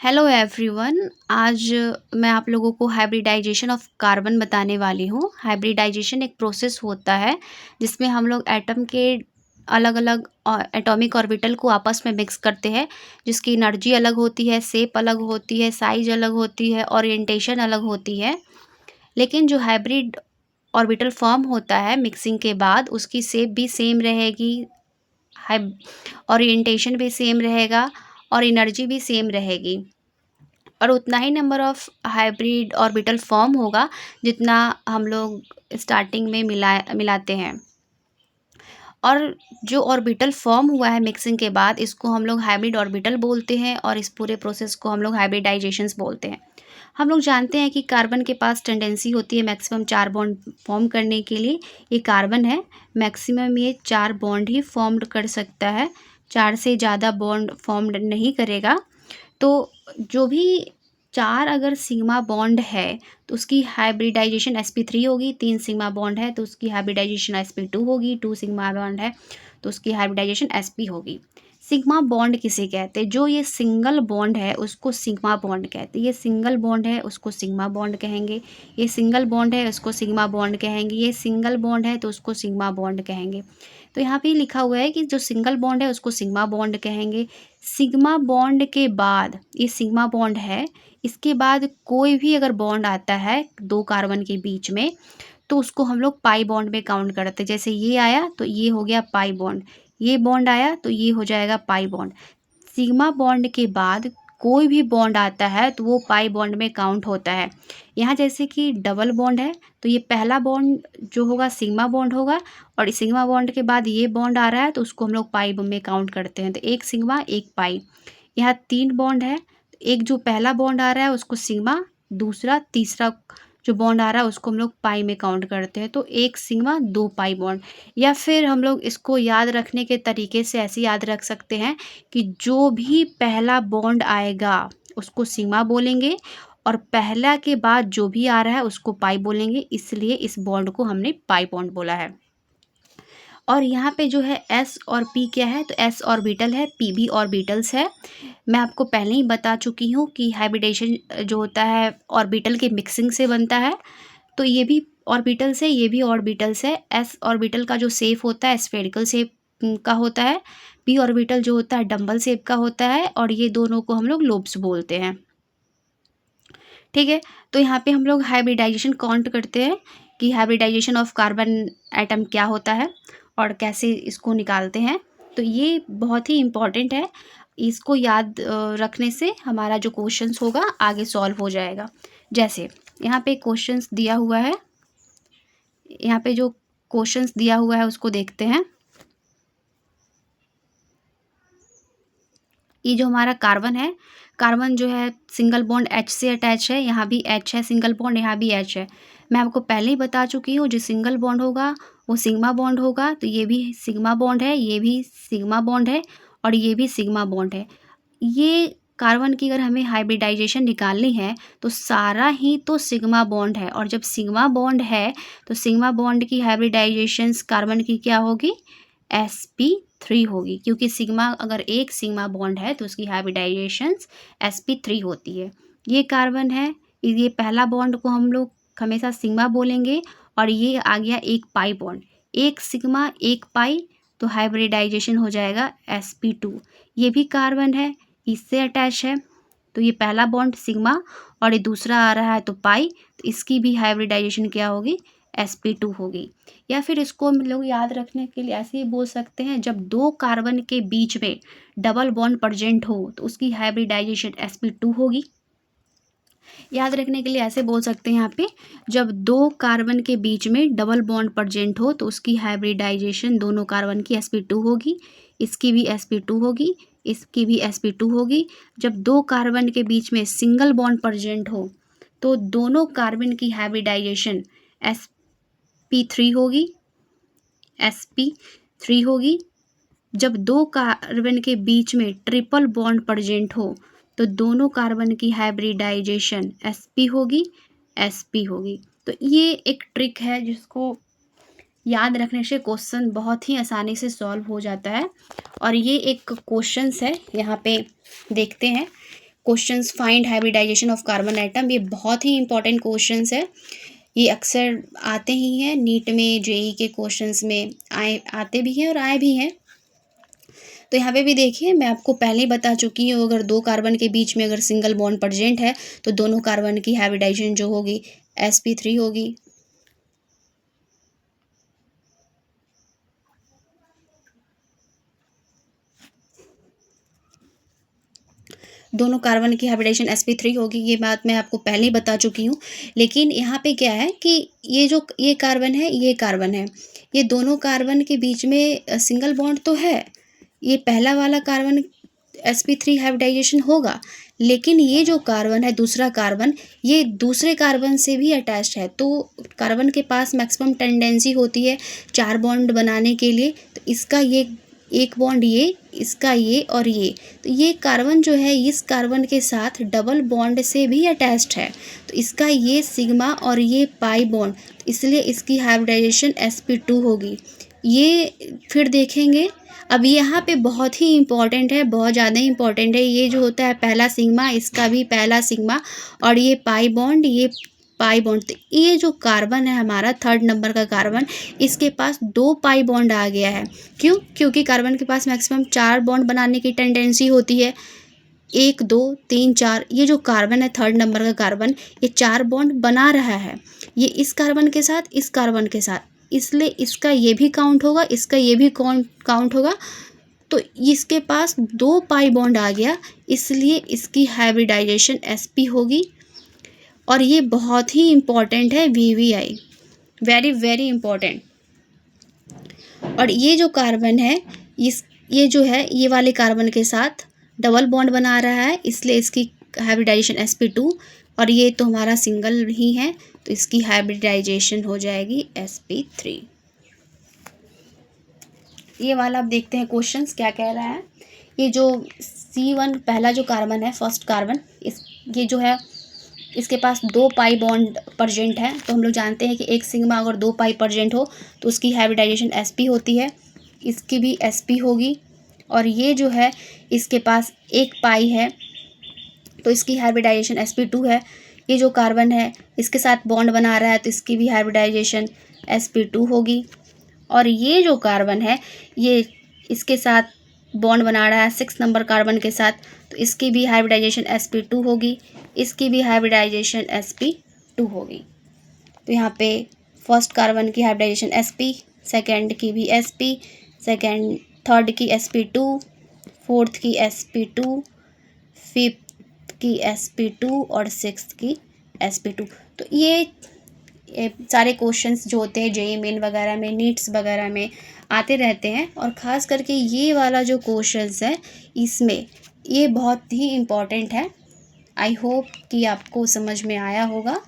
Hello everyone. आज मैं आप लोगों को हाइब्रिडाइजेशन ऑफ कार्बन बताने वाली हूँ। हाइब्रिडाइजेशन एक प्रोसेस होता है जिसमें हम लोग एटम के अलग अलग एटॉमिक ऑर्बिटल को आपस में मिक्स करते हैं, जिसकी एनर्जी अलग होती है, शेप अलग होती है, साइज अलग होती है, ओरिएंटेशन अलग होती है। लेकिन जो हाइब्रिड ऑर्बिटल फॉर्म होता है मिक्सिंग के बाद, उसकी शेप भी सेम रहेगी, ओरिएंटेशन भी सेम रहेगा और एनर्जी भी सेम रहेगी। और उतना ही number of hybrid orbital form होगा जितना हम लोग स्टार्टिंग में मिलाते हैं। और जो ऑर्बिटल फॉर्म हुआ है मिक्सिंग के बाद, इसको हम लोग हाइब्रिड ऑर्बिटल बोलते हैं और इस पूरे प्रोसेस को हम लोग हाइब्रिडाइजेशंस बोलते हैं। हम लोग जानते हैं कि कार्बन के पास टेंडेंसी होती है मैक्सिमम 4 बॉन्ड फॉर्म करने के लिए। ये कार्बन है, मैक्सिमम ये 4 बॉन्ड ही फॉर्म कर सकता है, 4 से ज़्यादा बॉन्ड फॉर्म नहीं करेगा। तो जो भी 4 अगर सिग्मा बॉन्ड है तो उसकी हाइब्रिडाइजेशन sp3 होगी, 3 सिग्मा बॉन्ड है तो उसकी हाइब्रिडाइजेशन sp2 होगी, 2 सिग्मा बॉन्ड है तो उसकी हाइब्रिडाइजेशन sp होगी। सिग्मा बॉन्ड किसे कहते हैं? जो ये सिंगल बॉन्ड है उसको सिग्मा बॉन्ड कहते हैं। ये सिंगल बॉन्ड है उसको सिग्मा बॉन्ड कहेंगे, ये सिंगल बॉन्ड है उसको सिग्मा बॉन्ड कहेंगे, ये सिंगल बॉन्ड है तो उसको सिग्मा बॉन्ड कहेंगे। तो यहाँ पे लिखा हुआ है कि जो सिंगल बॉन्ड है उसको सिग्मा बॉन्ड कहेंगे। सिग्मा बॉन्ड के बाद, ये सिग्मा बॉन्ड है, इसके बाद कोई भी अगर बॉन्ड आता है 2 कार्बन के बीच में तो उसको हम लोग पाई बॉन्ड में काउंट करते हैं। जैसे ये आया तो ये हो गया पाई बॉन्ड, ये बॉन्ड आया तो ये हो जाएगा पाई बॉन्ड। सिग्मा बॉन्ड के बाद कोई भी बॉन्ड आता है तो वो पाई बॉन्ड में काउंट होता है। यहाँ जैसे कि डबल बॉन्ड है तो ये पहला बॉन्ड जो होगा सिग्मा बॉन्ड होगा, और सिग्मा बॉन्ड के बाद ये बॉन्ड आ रहा है तो उसको हम लोग पाई में काउंट करते हैं। तो एक सिग्मा एक पाई। यहाँ 3 बॉन्ड है, एक जो पहला बॉन्ड आ रहा है उसको सिग्मा, दूसरा तीसरा जो बॉन्ड आ रहा है उसको हम लोग पाई में काउंट करते हैं। तो एक सिग्मा 2 पाई बॉन्ड। या फिर हम लोग इसको याद रखने के तरीके से ऐसे याद रख सकते हैं कि जो भी पहला बॉन्ड आएगा उसको सिग्मा बोलेंगे और पहला के बाद जो भी आ रहा है उसको पाई बोलेंगे, इसलिए इस बॉन्ड को हमने पाई बॉन्ड बोला है। और यहाँ पे जो है s और p क्या है? तो s ऑर्बिटल है, p भी ऑर्बिटल्स है। मैं आपको पहले ही बता चुकी हूँ कि हाइब्रिडेशन जो होता है ऑर्बिटल के मिक्सिंग से बनता है। तो ये भी ऑर्बिटल्स है, ये भी ऑर्बिटल्स है। s ऑर्बिटल का जो शेप होता है स्फेरिकल शेप का होता है, p ऑर्बिटल जो होता है डंबल शेप का होता है, और ये दोनों को हम लोग लोब्स बोलते हैं। ठीक है, तो यहाँ पे हम लोग हाइब्रिडाइजेशन काउंट करते हैं कि हाइब्रिडाइजेशन ऑफ कार्बन एटम क्या होता है और कैसे इसको निकालते हैं। तो ये बहुत ही इम्पॉर्टेंट है, इसको याद रखने से हमारा जो क्वेश्चंस होगा आगे सॉल्व हो जाएगा। जैसे यहाँ पे क्वेश्चंस दिया हुआ है, यहाँ पे जो क्वेश्चंस दिया हुआ है उसको देखते हैं। ये जो हमारा कार्बन है, कार्बन जो है सिंगल बॉन्ड H से अटैच है, यहाँ भी H है सिंगल बॉन्ड, यहाँ भी H है। मैं आपको पहले ही बता चुकी हूँ जो सिंगल बॉन्ड होगा वो सिग्मा बॉन्ड होगा, तो ये भी सिग्मा बॉन्ड है, ये भी सिग्मा बॉन्ड है और ये भी सिग्मा बॉन्ड है। ये कार्बन की अगर हमें हाइब्रिडाइजेशन निकालनी है तो सारा ही तो सिग्मा बॉन्ड है, और जब सिग्मा बॉन्ड है तो सिग्मा बॉन्ड की हाइब्रिडाइजेशंस कार्बन की क्या होगी? sp3 होगी, क्योंकि सिग्मा अगर एक सिग्मा बॉन्ड है तो उसकी हाइब्रिडाइजेशंस sp3 होती है। ये कार्बन है, ये पहला बॉन्ड को हम लोग हमेशा सिग्मा बोलेंगे, और ये आ गया एक पाई बॉन्ड, एक सिग्मा एक पाई, तो हाइब्रिडाइजेशन हो जाएगा sp2। ये भी कार्बन है, इससे अटैच है, तो ये पहला बॉन्ड सिग्मा और ये दूसरा आ रहा है तो पाई, तो इसकी भी हाइब्रिडाइजेशन क्या होगी? sp2 होगी। या फिर इसको हम लोग याद रखने के लिए ऐसे ही बोल सकते हैं, जब 2 कार्बन के बीच में डबल बॉन्ड प्रेजेंट हो तो उसकी हाइब्रिडाइजेशन sp2 होगी। याद रखने के लिए ऐसे बोल सकते हैं यहाँ पे, जब 2 कार्बन के बीच में डबल बॉन्ड प्रेजेंट हो तो उसकी हाइब्रिडाइजेशन दोनों कार्बन की sp2 होगी, इसकी भी sp2 होगी, इसकी भी sp2 होगी। जब 2 कार्बन के बीच में सिंगल बॉन्ड प्रेजेंट हो तो दोनों कार्बन की हाइब्रिडाइजेशन sp3 होगी, sp3 होगी। जब 2 कार्बन के बीच में ट्रिपल बॉन्ड प्रेजेंट हो तो दोनों कार्बन की हाइब्रिडाइजेशन sp होगी, sp होगी। तो ये एक ट्रिक है जिसको याद रखने से क्वेश्चन बहुत ही आसानी से सॉल्व हो जाता है। और ये एक क्वेश्चंस है, यहाँ पे देखते हैं। Questions find hybridization of carbon atom, ये बहुत ही इंपॉर्टेंट क्वेश्चंस है। ये अक्सर आते ही हैं नीट में, जेई के क्वेश्चंस में आते भी हैं और आए भी हैं। तो यहाँ पे भी देखिए, मैं आपको पहले ही बता चुकी हूँ, अगर दो कार्बन के बीच में अगर सिंगल बॉन्ड प्रेजेंट है तो दोनों कार्बन की हाइब्रिडाइजेशन जो होगी sp3 होगी। दोनों कार्बन की हाइब्रिडाइजेशन sp3 होगी, ये बात मैं आपको पहले ही बता चुकी हूँ। लेकिन यहाँ पे क्या है कि ये कार्बन है, ये कार्बन है, ये दोनों कार्बन के बीच में सिंगल बॉन्ड तो है, ये पहला वाला कार्बन sp3 हाइब्रिडाइजेशन होगा। लेकिन ये जो कार्बन है, दूसरा कार्बन, ये दूसरे कार्बन से भी अटैच्ड है, तो कार्बन के पास मैक्सिमम टेंडेंसी होती है 4 बॉन्ड बनाने के लिए। तो इसका ये एक बॉन्ड, ये इसका ये और ये, तो ये कार्बन जो है इस कार्बन के साथ डबल बॉन्ड से भी अटैच्ड है। तो इसका ये सिग्मा और ये पाई बॉन्ड, इसलिए इसकी हाइब्रिडाइजेशन sp2 होगी। ये फिर देखेंगे। अब यहाँ पे बहुत ही इम्पॉर्टेंट है, बहुत ज़्यादा इम्पॉर्टेंट है, ये जो होता है पहला सिग्मा, इसका भी पहला सिग्मा, और ये पाई बॉन्ड, ये पाई बॉन्ड। तो ये जो कार्बन है हमारा 3rd नंबर का कार्बन, इसके पास 2 पाई बॉन्ड आ गया है। क्यों? क्योंकि कार्बन के पास मैक्सिमम 4 बॉन्ड बनाने की टेंडेंसी होती है, 1 2 3 4। ये जो कार्बन है 3rd नंबर का कार्बन, ये 4 बॉन्ड बना रहा है, ये इस कार्बन के साथ, इस कार्बन के साथ, इसलिए इसका ये भी काउंट होगा, इसका ये भी काउंट होगा। तो इसके पास 2 पाई बॉन्ड आ गया, इसलिए इसकी हाइब्रिडाइजेशन sp होगी। और ये बहुत ही इम्पॉर्टेंट है, vvi, वेरी वेरी इम्पॉर्टेंट। और ये जो कार्बन है, ये जो है ये वाले कार्बन के साथ डबल बॉन्ड बना रहा है, इसलिए इसकी हाइब्रिडाइजेशन sp2। और ये तो हमारा सिंगल ही है, तो इसकी हाइब्रिडाइजेशन हो जाएगी sp3। ये वाला अब देखते हैं क्वेश्चंस क्या कह रहा है। ये जो C1 पहला जो कार्बन है, फर्स्ट कार्बन, ये जो है इसके पास 2 पाई बॉन्ड प्रेजेंट है। तो हम लोग जानते हैं कि एक सिग्मा अगर 2 पाई प्रेजेंट हो तो उसकी हाइब्रिडाइजेशन sp होती है, इसकी भी sp होगी। और ये जो है इसके पास 1 पाई है, तो इसकी हाइब्रिडाइजेशन sp2 है। ये जो कार्बन है इसके साथ बॉन्ड बना रहा है, तो इसकी भी हाइब्रिडाइजेशन sp2 होगी। और ये जो कार्बन है, ये इसके साथ बॉन्ड बना रहा है 6 नंबर कार्बन के साथ, तो इसकी भी हाइब्रिडाइजेशन sp2 होगी, इसकी भी हाइब्रिडाइजेशन sp2 होगी। तो यहाँ पे फर्स्ट कार्बन की हाइब्रिडाइजेशन sp, सेकंड की भी sp, थर्ड की sp2, फोर्थ की sp2, फिफ्थ की sp2 और सिक्स्थ की sp2। तो ये सारे क्वेश्चंस जो होते हैं जेईई मेन वगैरह में, नीट्स वगैरह में आते रहते हैं। और ख़ास करके ये वाला जो क्वेश्चंस है, इसमें ये बहुत ही इम्पॉर्टेंट है। आई होप कि आपको समझ में आया होगा।